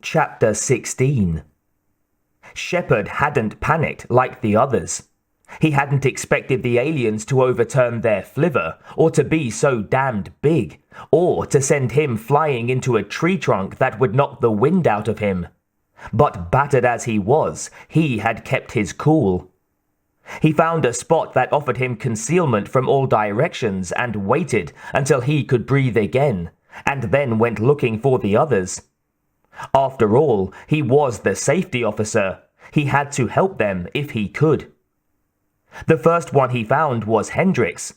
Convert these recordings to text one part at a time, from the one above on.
Chapter 16. Shepard hadn't panicked like the others. He hadn't expected the aliens to overturn their flivver, or to be so damned big, or to send him flying into a tree trunk that would knock the wind out of him. But battered as he was, he had kept his cool. He found a spot that offered him concealment from all directions and waited until he could breathe again, and then went looking for the others. After all, he was the safety officer. He had to help them if he could. The first one he found was Hendrix.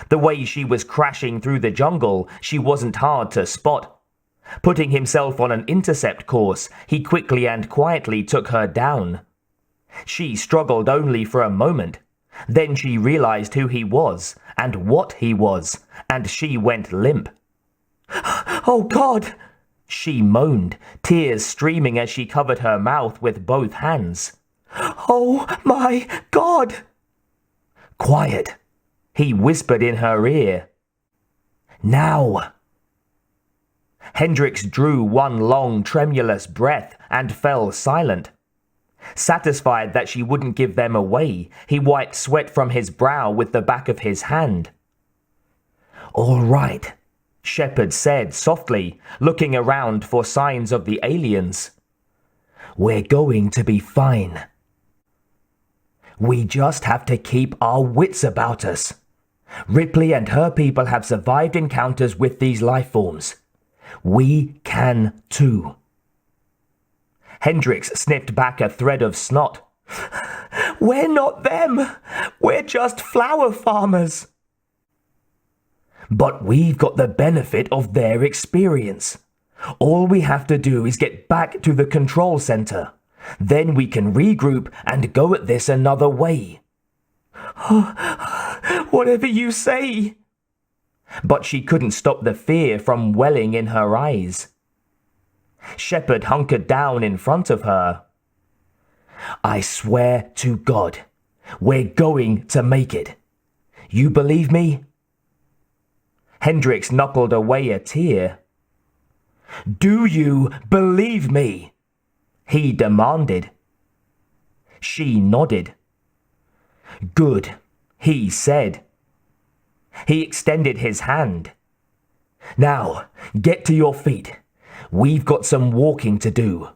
The way she was crashing through the jungle, she wasn't hard to spot. Putting himself on an intercept course, he quickly and quietly took her down. She struggled only for a moment. Then she realized who he was, and what he was, and she went limp. "Oh God!" she moaned, tears streaming as she covered her mouth with both hands. "Oh my God!" "Quiet," he whispered in her ear. "Now." Hendrix drew one long, tremulous breath and fell silent. Satisfied that she wouldn't give them away, he wiped sweat from his brow with the back of his hand. "All right," Shepard said softly, looking around for signs of the aliens. "We're going to be fine. We just have to keep our wits about us. Ripley and her people have survived encounters with these life forms. We can too." Hendrix sniffed back a thread of snot. "We're not them. We're just flower farmers." "But we've got the benefit of their experience. All we have to do is get back to the control center. Then we can regroup and go at this another way." "Whatever you say." But she couldn't stop the fear from welling in her eyes. Shepard hunkered down in front of her. "I swear to God, we're going to make it. You believe me?" Hendrix knuckled away a tear. "Do you believe me?" he demanded. She nodded. "Good," he said. He extended his hand. "Now, get to your feet. We've got some walking to do."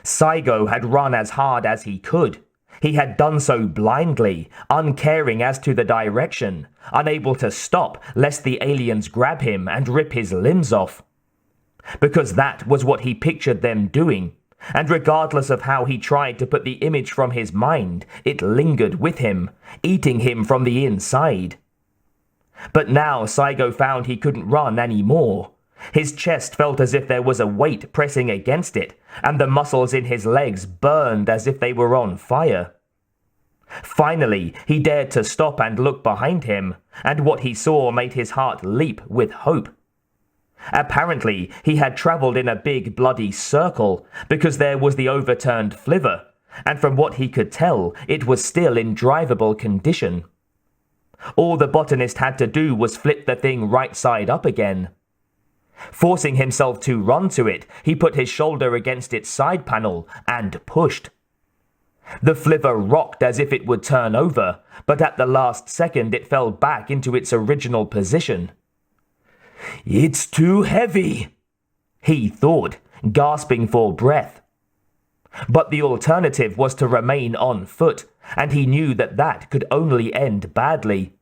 Saigo had run as hard as he could. He had done so blindly, uncaring as to the direction, unable to stop lest the aliens grab him and rip his limbs off. Because that was what he pictured them doing, and regardless of how he tried to put the image from his mind, it lingered with him, eating him from the inside. But now Saigo found he couldn't run anymore. His chest felt as if there was a weight pressing against it, and the muscles in his legs burned as if they were on fire. Finally, he dared to stop and look behind him, and what he saw made his heart leap with hope. Apparently, he had travelled in a big bloody circle, because there was the overturned flivver, and from what he could tell, it was still in drivable condition. All the botanist had to do was flip the thing right side up again. Forcing himself to run to it, he put his shoulder against its side panel and pushed. The flivver rocked as if it would turn over, but at the last second it fell back into its original position. "It's too heavy," he thought, gasping for breath. But the alternative was to remain on foot, and he knew that that could only end badly.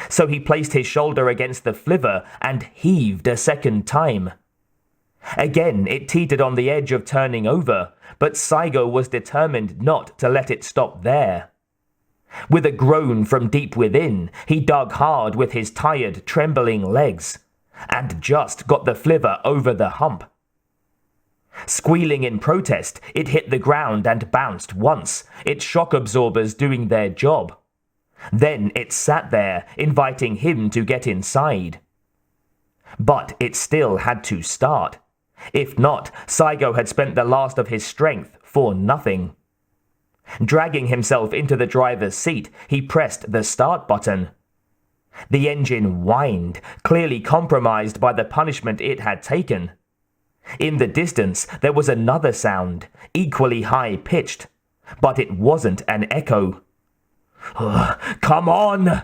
So he placed his shoulder against the flivver and heaved a second time. Again, it teetered on the edge of turning over, but Saigo was determined not to let it stop there. With a groan from deep within, he dug hard with his tired, trembling legs, and just got the flivver over the hump. Squealing in protest, it hit the ground and bounced once, its shock absorbers doing their job. Then it sat there, inviting him to get inside. But it still had to start. If not, Saigo had spent the last of his strength for nothing. Dragging himself into the driver's seat, he pressed the start button. The engine whined, clearly compromised by the punishment it had taken. In the distance, there was another sound, equally high-pitched, but it wasn't an echo. "Come on!"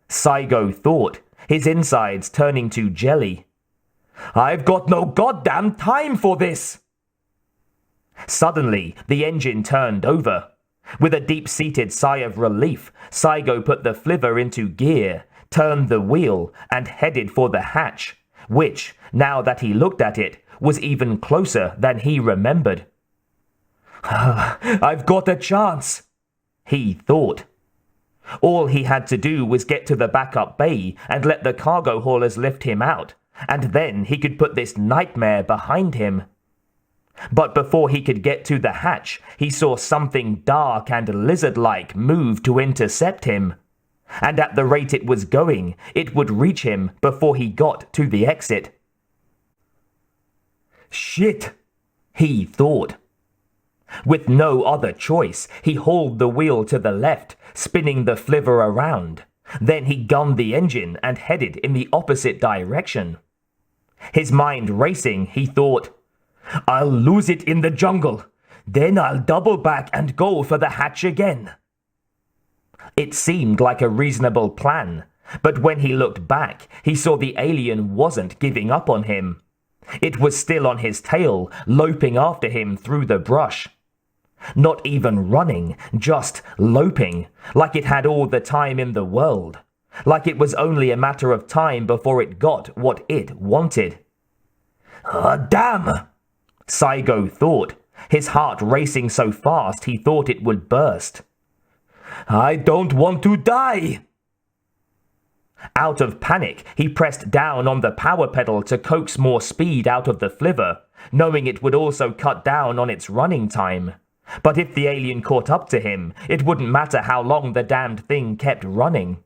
Saigo thought, his insides turning to jelly. "I've got no goddamn time for this!" Suddenly, the engine turned over. With a deep-seated sigh of relief, Saigo put the flivver into gear, turned the wheel, and headed for the hatch, which, now that he looked at it, was even closer than he remembered. "I've got a chance," he thought. All he had to do was get to the backup bay and let the cargo haulers lift him out, and then he could put this nightmare behind him. But before he could get to the hatch, he saw something dark and lizard-like move to intercept him. And at the rate it was going, it would reach him before he got to the exit. "Shit," he thought. With no other choice, he hauled the wheel to the left, spinning the flivver around. Then he gunned the engine and headed in the opposite direction. His mind racing, he thought, "I'll lose it in the jungle. Then I'll double back and go for the hatch again." It seemed like a reasonable plan, but when he looked back, he saw the alien wasn't giving up on him. It was still on his tail, loping after him through the brush. Not even running, just loping, like it had all the time in the world. Like it was only a matter of time before it got what it wanted. Damn! Saigo thought, his heart racing so fast he thought it would burst. "I don't want to die!" Out of panic, he pressed down on the power pedal to coax more speed out of the flivver, knowing it would also cut down on its running time. But if the alien caught up to him, it wouldn't matter how long the damned thing kept running.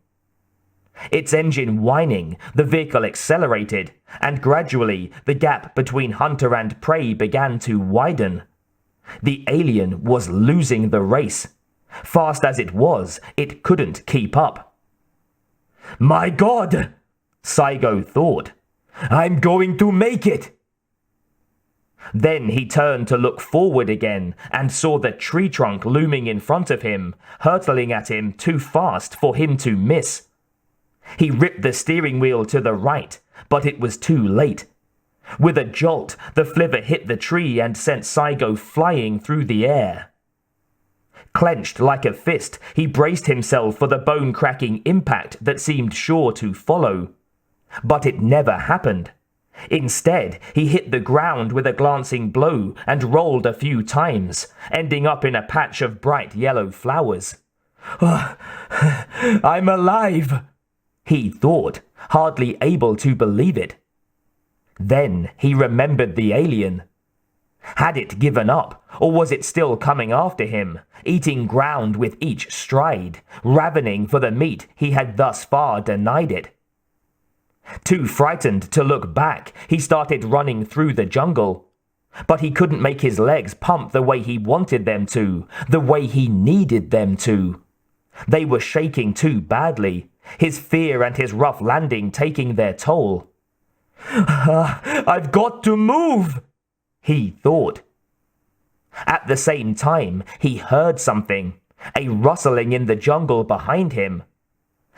Its engine whining, the vehicle accelerated, and gradually the gap between hunter and prey began to widen. The alien was losing the race. Fast as it was, it couldn't keep up. "My God!" Saigo thought. "I'm going to make it!" Then he turned to look forward again and saw the tree trunk looming in front of him, hurtling at him too fast for him to miss. He ripped the steering wheel to the right, but it was too late. With a jolt, the flivver hit the tree and sent Saigo flying through the air. Clenched like a fist, he braced himself for the bone-cracking impact that seemed sure to follow. But it never happened. Instead, he hit the ground with a glancing blow and rolled a few times, ending up in a patch of bright yellow flowers. "I'm alive!" he thought, hardly able to believe it. Then he remembered the alien. Had it given up, or was it still coming after him, eating ground with each stride, ravening for the meat he had thus far denied it? Too frightened to look back, he started running through the jungle. But he couldn't make his legs pump the way he wanted them to, the way he needed them to. They were shaking too badly, his fear and his rough landing taking their toll. "I've got to move!" he thought. At the same time, he heard something, a rustling in the jungle behind him.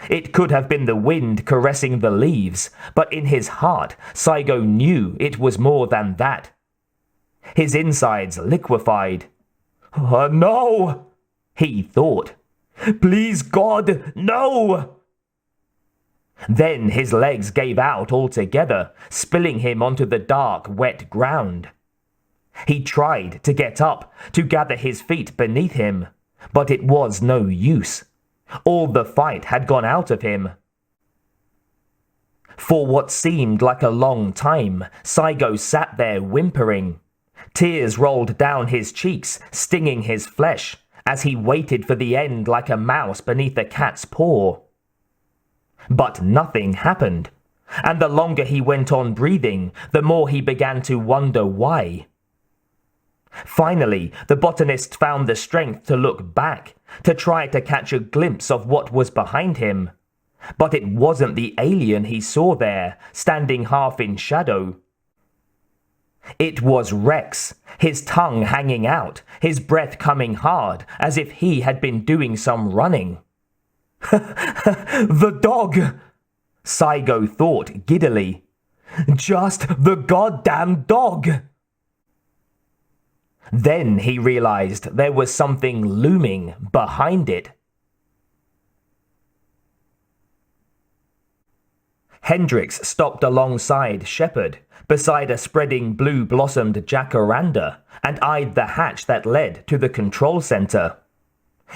It could have been the wind caressing the leaves, but in his heart, Saigo knew it was more than that. His insides liquefied. "No!" he thought. "Please, God, no!" Then his legs gave out altogether, spilling him onto the dark, wet ground. He tried to get up, to gather his feet beneath him, but it was no use. All the fight had gone out of him. For what seemed like a long time, Saigo sat there whimpering. Tears rolled down his cheeks, stinging his flesh, as he waited for the end like a mouse beneath a cat's paw. But nothing happened, and the longer he went on breathing, the more he began to wonder why. Finally, the botanist found the strength to look back, to try to catch a glimpse of what was behind him. But it wasn't the alien he saw there, standing half in shadow. It was Rex, his tongue hanging out, his breath coming hard, as if he had been doing some running. The dog! Saigo thought giddily. Just the goddamn dog! Then he realized there was something looming behind it. Hendricks stopped alongside Shepard, beside a spreading blue-blossomed jacaranda, and eyed the hatch that led to the control center.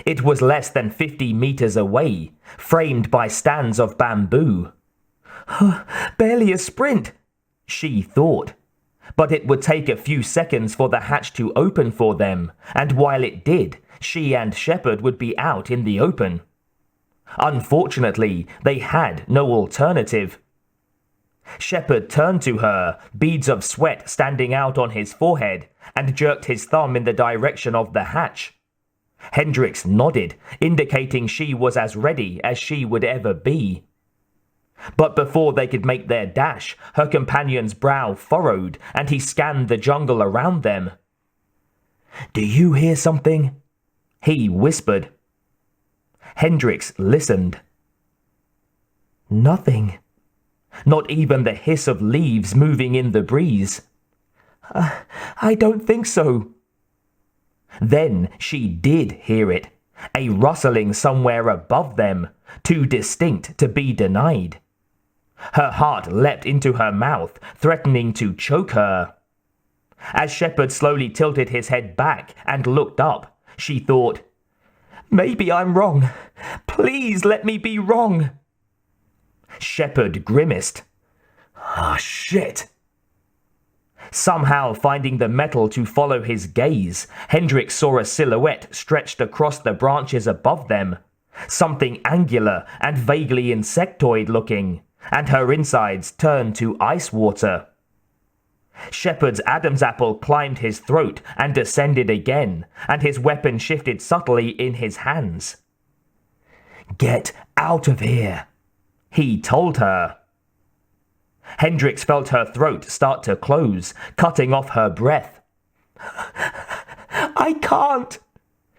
It was less than 50 meters away, framed by stands of bamboo. Barely a sprint, she thought. But it would take a few seconds for the hatch to open for them, and while it did, she and Shepard would be out in the open. Unfortunately, they had no alternative. Shepard turned to her, beads of sweat standing out on his forehead, and jerked his thumb in the direction of the hatch. Hendricks nodded, indicating she was as ready as she would ever be. But before they could make their dash, her companion's brow furrowed, and he scanned the jungle around them. "Do you hear something?" he whispered. Hendricks listened. Nothing. Not even the hiss of leaves moving in the breeze. I don't think so. Then she did hear it, a rustling somewhere above them, too distinct to be denied. Her heart leapt into her mouth, threatening to choke her. As Shepard slowly tilted his head back and looked up, she thought, "Maybe I'm wrong. Please let me be wrong." Shepard grimaced. "Ah, shit." Somehow finding the metal to follow his gaze, Hendricks saw a silhouette stretched across the branches above them, something angular and vaguely insectoid-looking, and her insides turned to ice water. Shepard's Adam's apple climbed his throat and descended again, and his weapon shifted subtly in his hands. "Get out of here," he told her. Hendricks felt her throat start to close, cutting off her breath. "I can't,"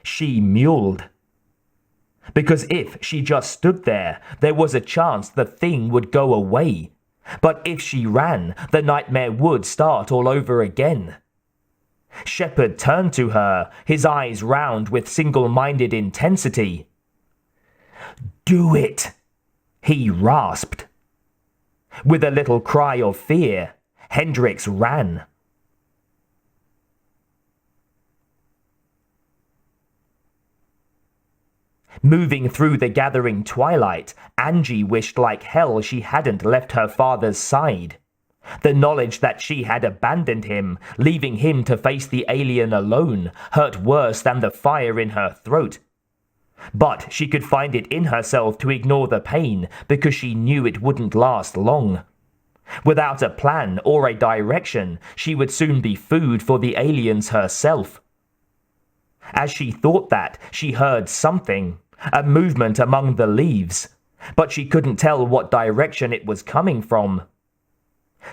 she mewled. Because if she just stood there, there was a chance the thing would go away. But if she ran, the nightmare would start all over again. Shepard turned to her, his eyes round with single-minded intensity. "Do it," he rasped. With a little cry of fear, Hendricks ran. Moving through the gathering twilight, Angie wished like hell she hadn't left her father's side. The knowledge that she had abandoned him, leaving him to face the alien alone, hurt worse than the fire in her throat. But she could find it in herself to ignore the pain because she knew it wouldn't last long. Without a plan or a direction, she would soon be food for the aliens herself. As she thought that, she heard something, a movement among the leaves, but she couldn't tell what direction it was coming from.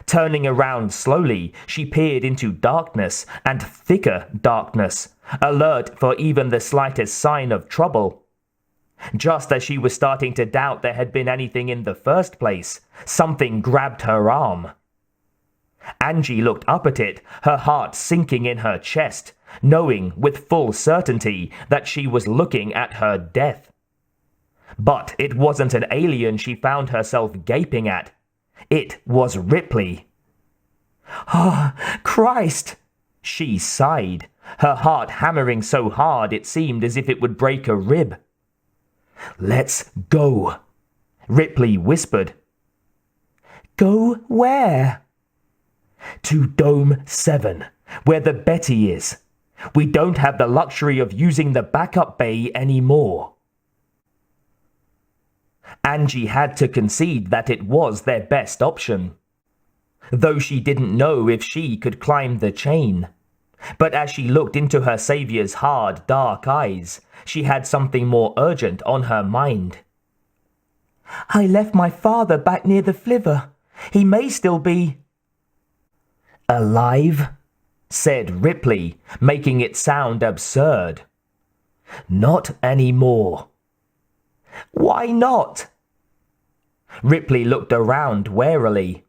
Turning around slowly, she peered into darkness and thicker darkness, alert for even the slightest sign of trouble. Just as she was starting to doubt there had been anything in the first place, something grabbed her arm. Angie looked up at it, her heart sinking in her chest, knowing with full certainty that she was looking at her death. But it wasn't an alien she found herself gaping at. It was Ripley. "Ah, Christ!" she sighed, her heart hammering so hard it seemed as if it would break a rib. "Let's go," Ripley whispered. "Go where?" "To Dome 7, where the Betty is. We don't have the luxury of using the backup bay anymore." Angie had to concede that it was their best option, though she didn't know if she could climb the chain. But as she looked into her savior's hard, dark eyes, she had something more urgent on her mind. I left my father back near the flivver. He may still be alive, said Ripley, making it sound absurd. Not anymore. Why not? Ripley looked around warily.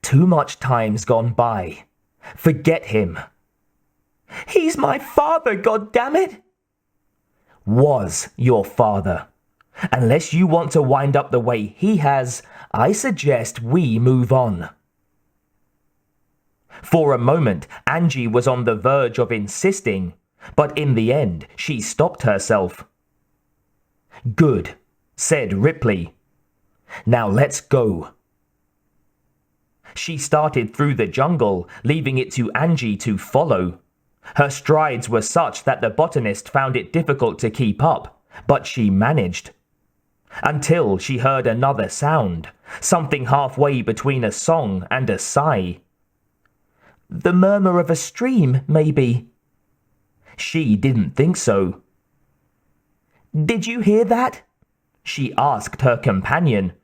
Too much time's gone by. Forget him. He's my father, goddammit! Was your father. Unless you want to wind up the way he has, I suggest we move on. For a moment, Angie was on the verge of insisting, but in the end, she stopped herself. Good, said Ripley. Now let's go. She started through the jungle, leaving it to Angie to follow. Her strides were such that the botanist found it difficult to keep up, but she managed. Until she heard another sound, something halfway between a song and a sigh. The murmur of a stream, maybe. She didn't think so. Did you hear that? She asked her companion.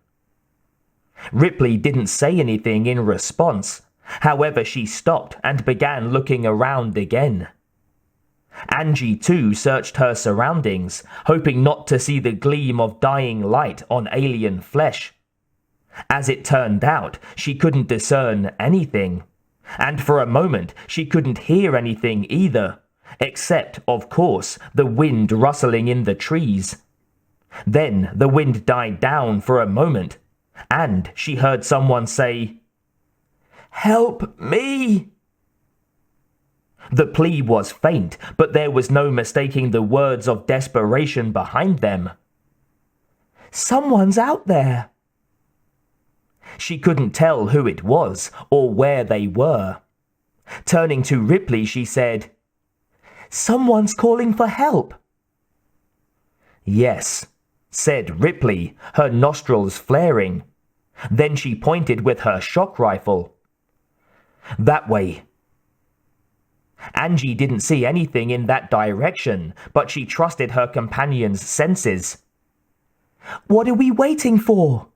Ripley didn't say anything in response. However, she stopped and began looking around again. Angie too searched her surroundings, hoping not to see the gleam of dying light on alien flesh. As it turned out, she couldn't discern anything. And for a moment, she couldn't hear anything either, except, of course, the wind rustling in the trees. Then the wind died down for a moment, and she heard someone say, "Help me!" The plea was faint, but there was no mistaking the words of desperation behind them. Someone's out there. She couldn't tell who it was or where they were. Turning to Ripley, she said, "Someone's calling for help." Yes, said Ripley, her nostrils flaring. Then she pointed with her shock rifle. That way. Angie didn't see anything in that direction, but she trusted her companion's senses. What are we waiting for?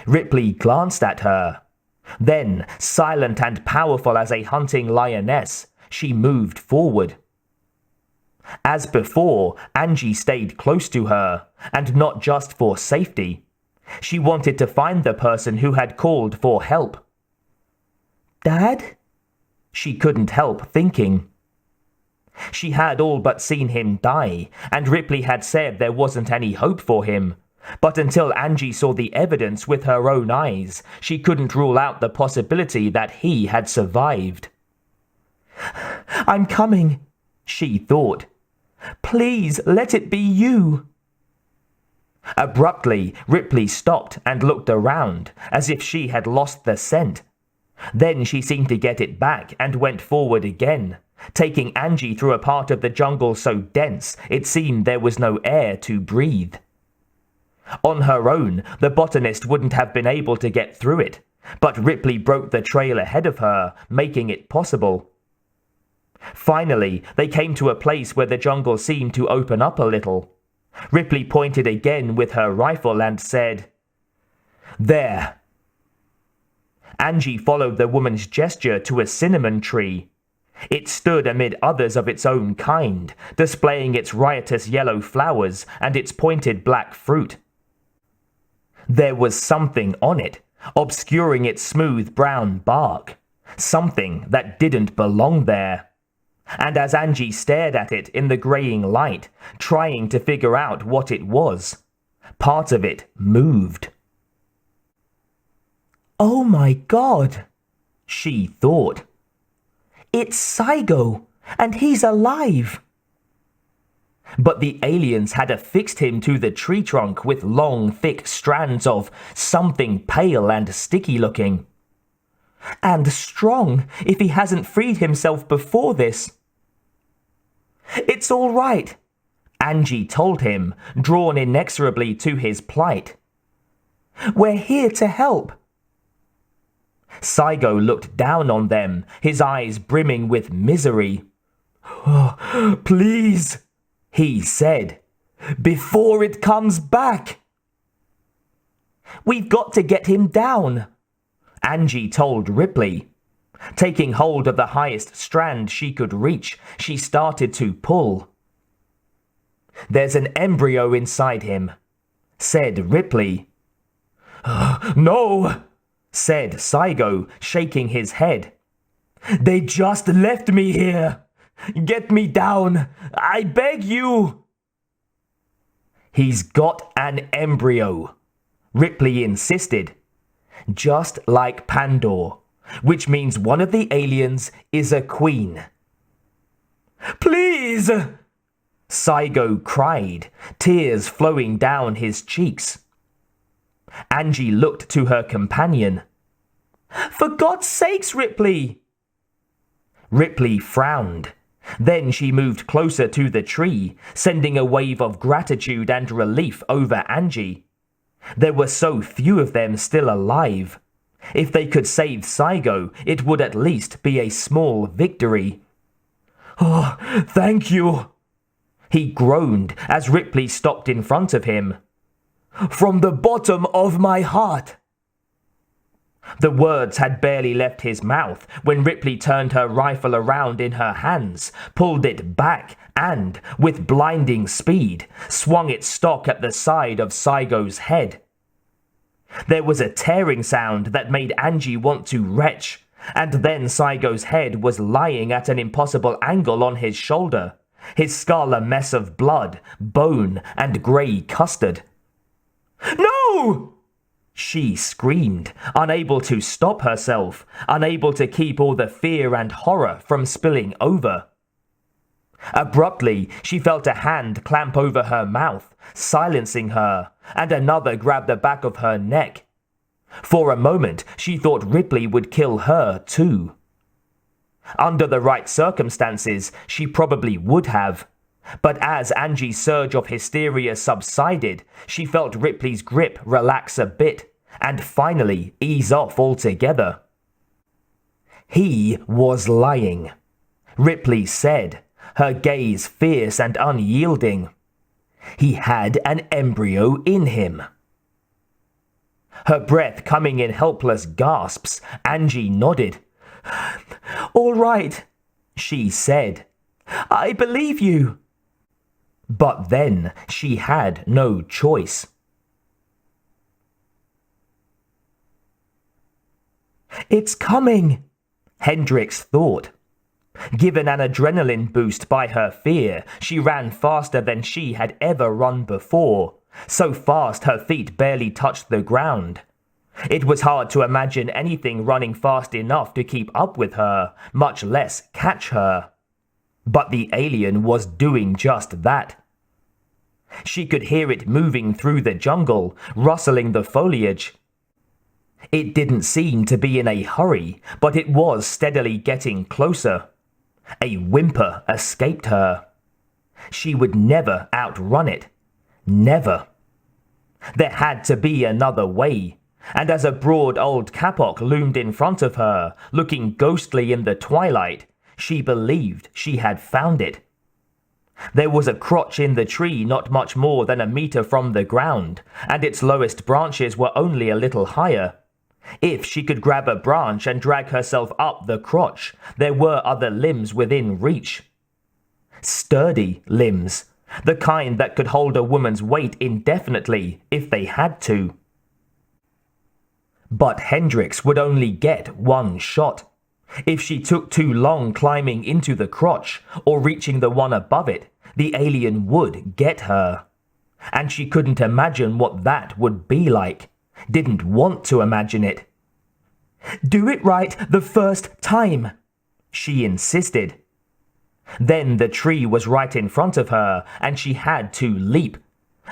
Ripley glanced at her. Then, silent and powerful as a hunting lioness, she moved forward. As before, Angie stayed close to her, and not just for safety. She wanted to find the person who had called for help. Dad? She couldn't help thinking. She had all but seen him die, and Ripley had said there wasn't any hope for him. But until Angie saw the evidence with her own eyes, she couldn't rule out the possibility that he had survived. I'm coming, she thought. Please let it be you. Abruptly, Ripley stopped and looked around, as if she had lost the scent. Then she seemed to get it back and went forward again, taking Angie through a part of the jungle so dense it seemed there was no air to breathe. On her own, the botanist wouldn't have been able to get through it, but Ripley broke the trail ahead of her, making it possible. Finally, they came to a place where the jungle seemed to open up a little. Ripley pointed again with her rifle and said, There. Angie followed the woman's gesture to a cinnamon tree. It stood amid others of its own kind, displaying its riotous yellow flowers and its pointed black fruit. There was something on it, obscuring its smooth brown bark, something that didn't belong there. And as Angie stared at it in the greying light, trying to figure out what it was, part of it moved. Oh my God, she thought. It's Saigo, and he's alive. But the aliens had affixed him to the tree trunk with long, thick strands of something pale and sticky looking. And strong, if he hasn't freed himself before this. It's all right, Angie told him, drawn inexorably to his plight. We're here to help. Saigo looked down on them, his eyes brimming with misery. Oh, please, he said, before it comes back. "We've got to get him down," Angie told Ripley. Taking hold of the highest strand she could reach, she started to pull. "There's an embryo inside him," said Ripley. "No," said Saigo, shaking his head. "They just left me here. Get me down, I beg you." "He's got an embryo," Ripley insisted. "Just like Pandor, which means one of the aliens is a queen." "Please!" Saigo cried, tears flowing down his cheeks. Angie looked to her companion. "For God's sakes, Ripley!" Ripley frowned. Then she moved closer to the tree, sending a wave of gratitude and relief over Angie. There were so few of them still alive. If they could save Saigo, it would at least be a small victory. "Oh, thank you," he groaned as Ripley stopped in front of him. "From the bottom of my heart." The words had barely left his mouth when Ripley turned her rifle around in her hands, pulled it back, and, with blinding speed, swung its stock at the side of Saigo's head. There was a tearing sound that made Angie want to retch, and then Saigo's head was lying at an impossible angle on his shoulder, his skull a mess of blood, bone, and grey custard. "No!" she screamed, unable to stop herself, unable to keep all the fear and horror from spilling over. Abruptly, she felt a hand clamp over her mouth, silencing her, and another grabbed the back of her neck. For a moment, she thought Ripley would kill her too. Under the right circumstances, she probably would have. But as Angie's surge of hysteria subsided, she felt Ripley's grip relax a bit, and finally ease off altogether. "He was lying," Ripley said, her gaze fierce and unyielding. "He had an embryo in him." Her breath coming in helpless gasps, Angie nodded. "All right," she said. "I believe you." But then she had no choice. "It's coming," Hendricks thought. Given an adrenaline boost by her fear, she ran faster than she had ever run before, so fast her feet barely touched the ground. It was hard to imagine anything running fast enough to keep up with her, much less catch her. But the alien was doing just that. She could hear it moving through the jungle, rustling the foliage. It didn't seem to be in a hurry, but it was steadily getting closer. A whimper escaped her. She would never outrun it. Never. There had to be another way, and as a broad old kapok loomed in front of her, looking ghostly in the twilight, she believed she had found it. There was a crotch in the tree not much more than a meter from the ground, and its lowest branches were only a little higher. If she could grab a branch and drag herself up the crotch, there were other limbs within reach. Sturdy limbs, the kind that could hold a woman's weight indefinitely if they had to. But Hendricks would only get one shot. If she took too long climbing into the crotch or reaching the one above it, the alien would get her. And she couldn't imagine what that would be like. Didn't want to imagine it. "Do it right the first time," she insisted. Then the tree was right in front of her, and she had to leap.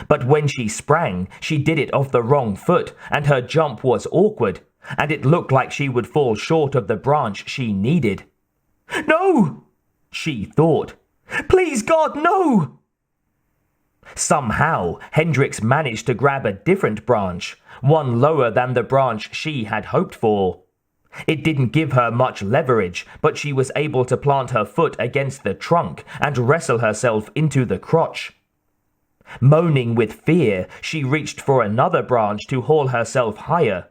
But when she sprang, she did it off the wrong foot, and her jump was awkward, and it looked like she would fall short of the branch she needed. "No!" she thought. "Please, God, no!" Somehow, Hendricks managed to grab a different branch, one lower than the branch she had hoped for. It didn't give her much leverage, but she was able to plant her foot against the trunk and wrestle herself into the crotch. Moaning with fear, she reached for another branch to haul herself higher.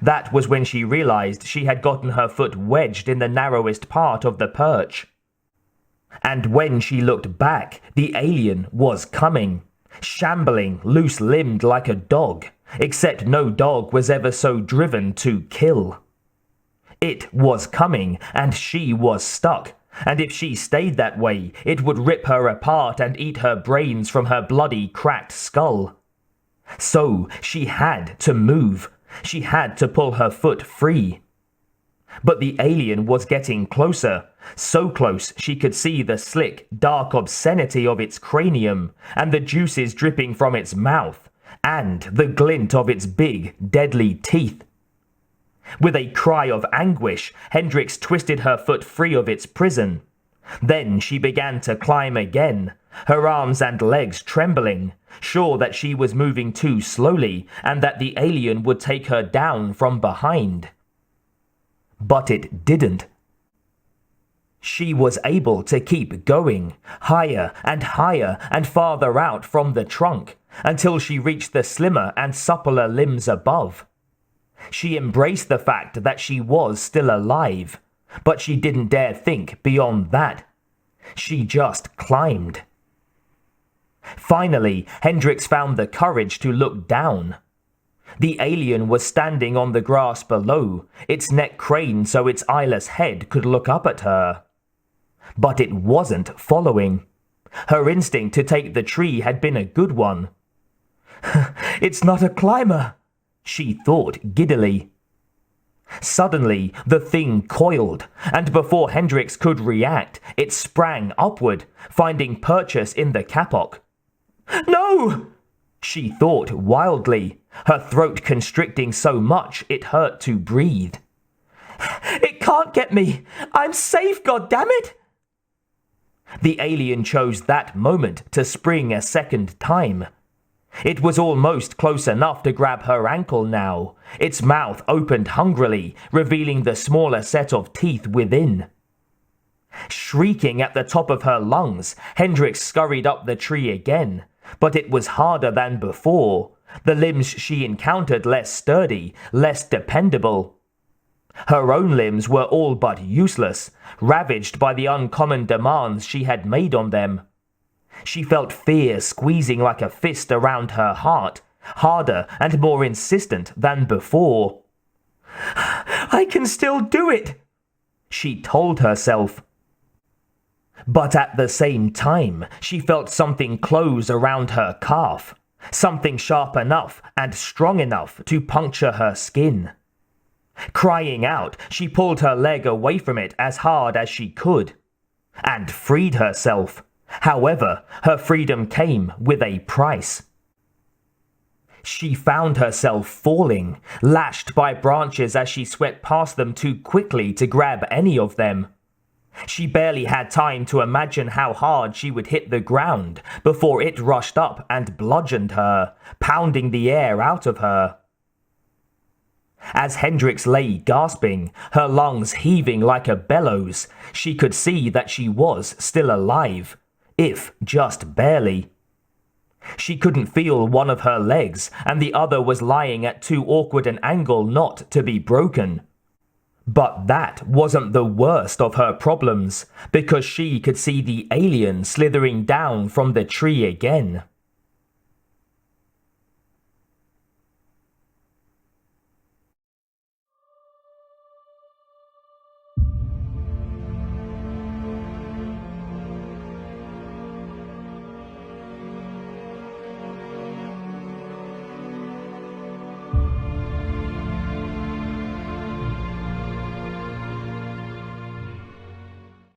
That was when she realized she had gotten her foot wedged in the narrowest part of the perch. And when she looked back, the alien was coming, shambling, loose-limbed like a dog, except no dog was ever so driven to kill. It was coming, and she was stuck, and if she stayed that way, it would rip her apart and eat her brains from her bloody, cracked skull. So she had to move. She had to pull her foot free. But the alien was getting closer, so close she could see the slick, dark obscenity of its cranium, and the juices dripping from its mouth, and the glint of its big, deadly teeth. With a cry of anguish, Hendricks twisted her foot free of its prison. Then she began to climb again, her arms and legs trembling, sure that she was moving too slowly and that the alien would take her down from behind. But it didn't. She was able to keep going, higher and farther out from the trunk, until she reached the slimmer and suppler limbs above. She embraced the fact that she was still alive, but she didn't dare think beyond that. She just climbed. Finally, Hendricks found the courage to look down. The alien was standing on the grass below, its neck craned so its eyeless head could look up at her. But it wasn't following. Her instinct to take the tree had been a good one. "It's not a climber," she thought giddily. Suddenly, the thing coiled, and before Hendricks could react, it sprang upward, finding purchase in the kapok. "No!" she thought wildly, her throat constricting so much it hurt to breathe. "It can't get me! I'm safe, goddammit!" The alien chose that moment to spring a second time. It was almost close enough to grab her ankle now, its mouth opened hungrily, revealing the smaller set of teeth within. Shrieking at the top of her lungs, Hendricks scurried up the tree again, but it was harder than before, the limbs she encountered less sturdy, less dependable. Her own limbs were all but useless, ravaged by the uncommon demands she had made on them. She felt fear squeezing like a fist around her heart, harder and more insistent than before. "I can still do it," she told herself. But at the same time, she felt something close around her calf, something sharp enough and strong enough to puncture her skin. Crying out, she pulled her leg away from it as hard as she could, and freed herself. However, her freedom came with a price. She found herself falling, lashed by branches as she swept past them too quickly to grab any of them. She barely had time to imagine how hard she would hit the ground before it rushed up and bludgeoned her, pounding the air out of her. As Hendricks lay gasping, her lungs heaving like a bellows, she could see that she was still alive, if just barely. She couldn't feel one of her legs, and the other was lying at too awkward an angle not to be broken. But that wasn't the worst of her problems, because she could see the alien slithering down from the tree again.